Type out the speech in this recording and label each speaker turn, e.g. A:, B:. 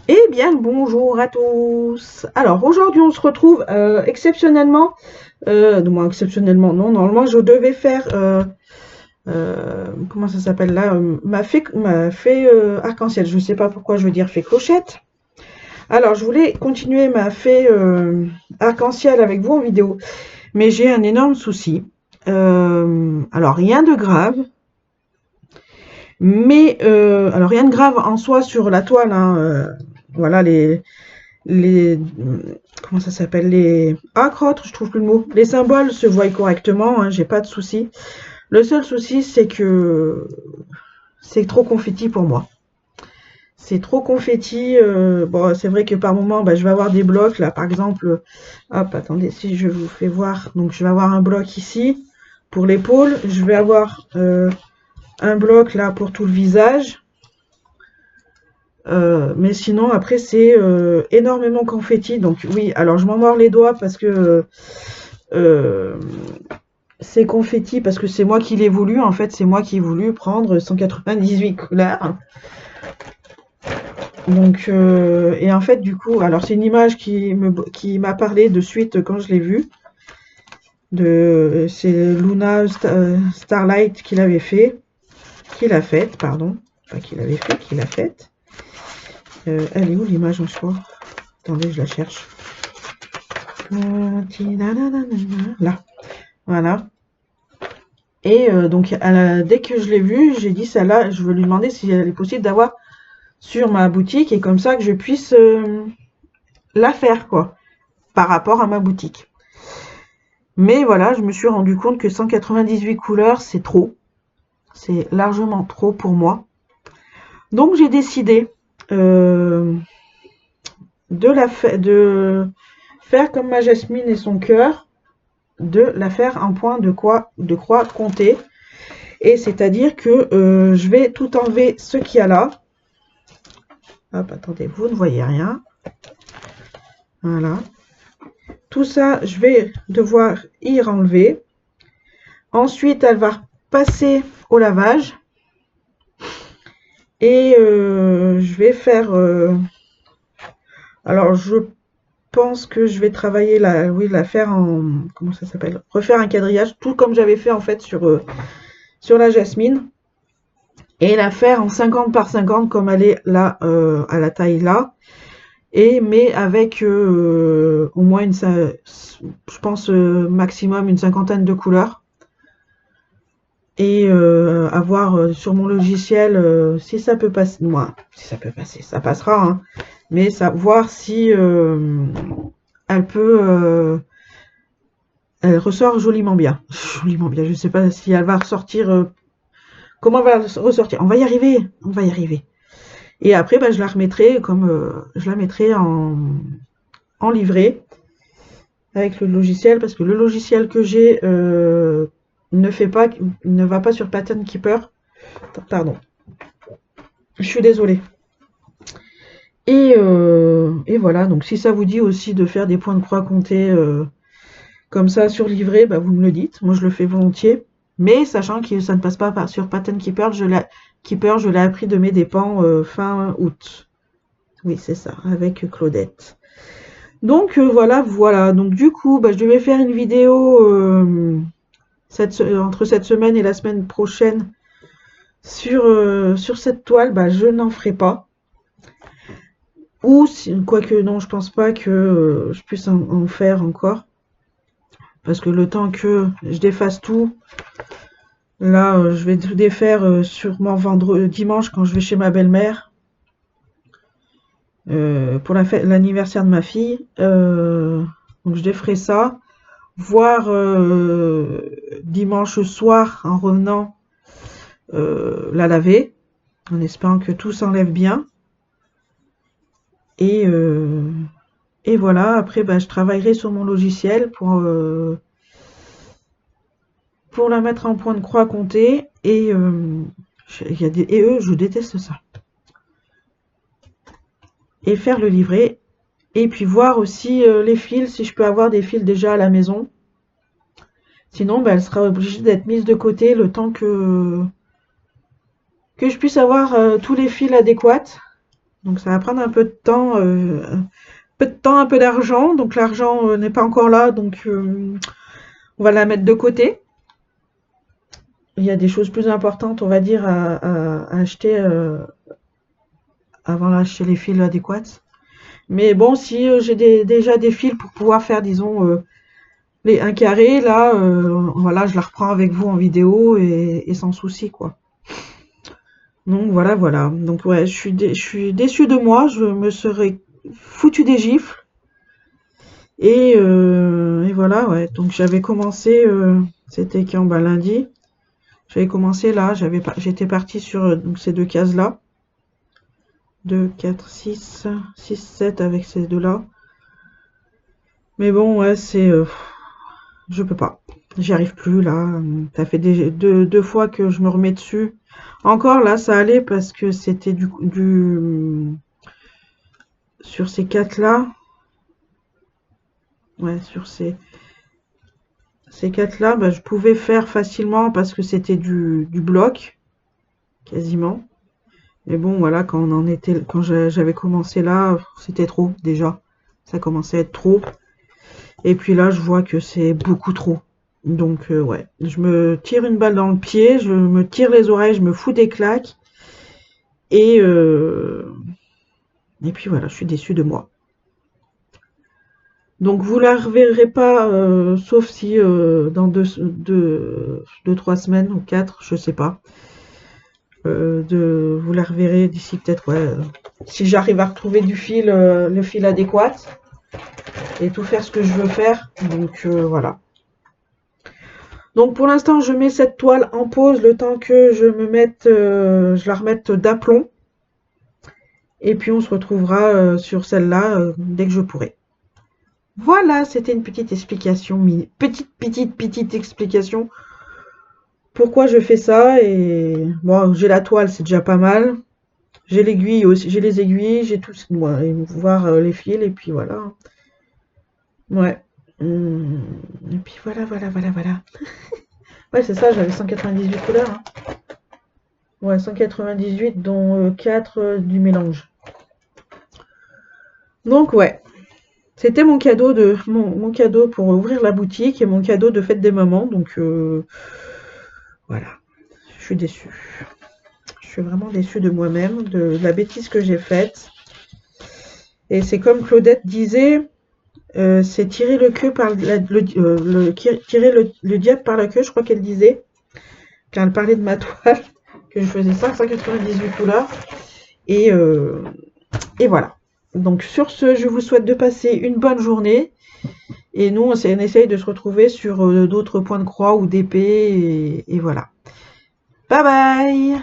A: Eh bien, le bonjour à tous. Alors, aujourd'hui, on se retrouve exceptionnellement, du moins exceptionnellement, non, normalement, je devais faire, comment ça s'appelle là, ma fée arc-en-ciel. Je ne sais pas pourquoi je veux dire fée clochette. Alors, je voulais continuer ma fée arc-en-ciel avec vous en vidéo, mais j'ai un énorme souci. Alors, rien de grave, mais alors rien de grave en soi sur la toile, hein, voilà les comment ça s'appelle, les crottes, je trouve plus le mot. Les symboles se voient correctement, hein, j'ai pas de souci. Le seul souci, c'est que c'est trop confetti pour moi. C'est trop confetti. Bon, c'est vrai que par moment, bah, je vais avoir des blocs là, par exemple. Hop, attendez, si je vous fais voir. Donc, je vais avoir un bloc ici pour l'épaule. Je vais avoir un bloc là pour tout le visage. Mais sinon, après, c'est énormément confetti. Donc, oui, alors je m'en mords les doigts parce que euh, c'est confetti, parce que c'est moi qui l'ai voulu. En fait, c'est moi qui ai voulu prendre 198 couleurs. Donc, et en fait, du coup, alors c'est une image qui m'a parlé de suite quand je l'ai vue. C'est Luna Starlight qui l'avait fait, qui l'a faite, pardon. Pas qui l'avait fait, qui l'a faite. Elle est où l'image en soi? Attendez, je la cherche. Là, voilà. Et donc, dès que je l'ai vue, j'ai dit celle-là, je veux lui demander si elle est possible d'avoir sur ma boutique et comme ça que je puisse la faire, quoi, par rapport à ma boutique. Mais voilà, je me suis rendu compte que 198 couleurs, c'est trop. C'est largement trop pour moi. Donc, j'ai décidé euh, de faire comme ma Jasmine et son cœur, de la faire en point de croix comptée. Et c'est-à-dire que je vais tout enlever ce qu'il y a là. Hop, attendez, vous ne voyez rien. Voilà. Tout ça, je vais devoir y enlever. Ensuite, elle va passer au lavage. Et je vais faire... alors, je pense que je vais travailler la faire en... Comment ça s'appelle? Refaire un quadrillage, tout comme j'avais fait en fait sur la jasmine. Et la faire en 50 par 50 comme elle est là, à la taille là. Mais avec au moins je pense maximum une cinquantaine de couleurs. Et avoir sur mon logiciel, si ça peut passer, moi, si ça peut passer, ça passera, hein, mais voir si elle peut, elle ressort joliment bien. Joliment bien, je ne sais pas si elle va ressortir, comment elle va ressortir. On va y arriver. Et après, bah, je la remettrai comme je la mettrai en livret avec le logiciel, parce que le logiciel que j'ai ne va pas sur Pattern Keeper. Pardon, je suis désolée. Et voilà, donc si ça vous dit aussi de faire des points de croix comptés comme ça sur livret, bah vous me le dites. Moi, je le fais volontiers. Mais sachant que ça ne passe pas sur Pattern Keeper, je l'ai appris de mes dépens fin août. Oui, c'est ça, avec Claudette. Donc voilà. Donc du coup, bah, je devais faire une vidéo entre cette semaine et la semaine prochaine sur cette toile. Bah, je n'en ferai pas. Ou quoique non, je pense pas que je puisse en faire encore. Parce que le temps que je défasse tout, là, je vais tout défaire sûrement dimanche quand je vais chez ma belle-mère pour l'anniversaire de ma fille. Donc je déferai ça. Voir dimanche soir en revenant la laver, en espérant que tout s'enlève bien. Et, euh, et voilà, après bah, je travaillerai sur mon logiciel pour la mettre en point de croix compté. Et je déteste ça. Et faire le livret. Et puis voir aussi les fils, si je peux avoir des fils déjà à la maison. Sinon, bah, elle sera obligée d'être mise de côté le temps que je puisse avoir tous les fils adéquats. Donc ça va prendre un peu de temps, un peu d'argent. Donc l'argent n'est pas encore là, donc on va la mettre de côté. Il y a des choses plus importantes, on va dire, à acheter avant d'acheter les fils adéquats. Mais bon, si déjà des fils pour pouvoir faire, disons, un carré, là, voilà, je la reprends avec vous en vidéo et sans souci, quoi. Donc voilà, voilà. Donc ouais, je suis déçue de moi, je me serais foutu des gifles. Et voilà, ouais. Donc j'avais commencé, c'était quand? Bah lundi. J'avais commencé là, j'étais partie sur donc ces deux cases-là. 2, 4, 6, 6, 7 avec ces deux-là. Mais bon, ouais, je peux pas. J'y arrive plus là. Ça fait deux fois que je me remets dessus. Encore là, ça allait parce que c'était sur ces quatre-là. Ouais, sur ces quatre-là, bah, je pouvais faire facilement parce que c'était du bloc, quasiment. Mais bon, voilà, quand j'avais commencé là, c'était trop déjà. Ça commençait à être trop. Et puis là, je vois que c'est beaucoup trop. Donc ouais, je me tire une balle dans le pied, je me tire les oreilles, je me fous des claques. Et, euh, et puis voilà, je suis déçue de moi. Donc vous la reverrez pas, sauf si dans 3 semaines ou 4, je sais pas. Vous la reverrez d'ici peut-être, ouais, si j'arrive à retrouver le fil adéquat et tout faire ce que je veux faire. Donc voilà. Donc pour l'instant, je mets cette toile en pause le temps que je la remette d'aplomb. Et puis on se retrouvera sur celle-là dès que je pourrai. Voilà, c'était une petite explication, petite explication pourquoi je fais ça. Et bon, j'ai la toile, c'est déjà pas mal. J'ai l'aiguille aussi, j'ai les aiguilles, j'ai tout, ouais, et voir les fils et puis voilà. Ouais. Et puis voilà, voilà, voilà, voilà. Ouais, c'est ça, j'avais 198 couleurs, hein. Ouais, 198 dont 4 du mélange. Donc ouais, c'était mon cadeau pour ouvrir la boutique et mon cadeau de fête des mamans. Donc voilà, je suis déçue. Je suis vraiment déçue de moi-même, de la bêtise que j'ai faite. Et c'est comme Claudette disait, c'est tirer le queue par tirer le diable par la queue, je crois qu'elle disait, quand elle parlait de ma toile, que je faisais 598 couleurs. Et, euh, et voilà. Donc sur ce, je vous souhaite de passer une bonne journée. Et nous, on essaye de se retrouver sur d'autres points de croix ou d'épée. Et voilà. Bye bye!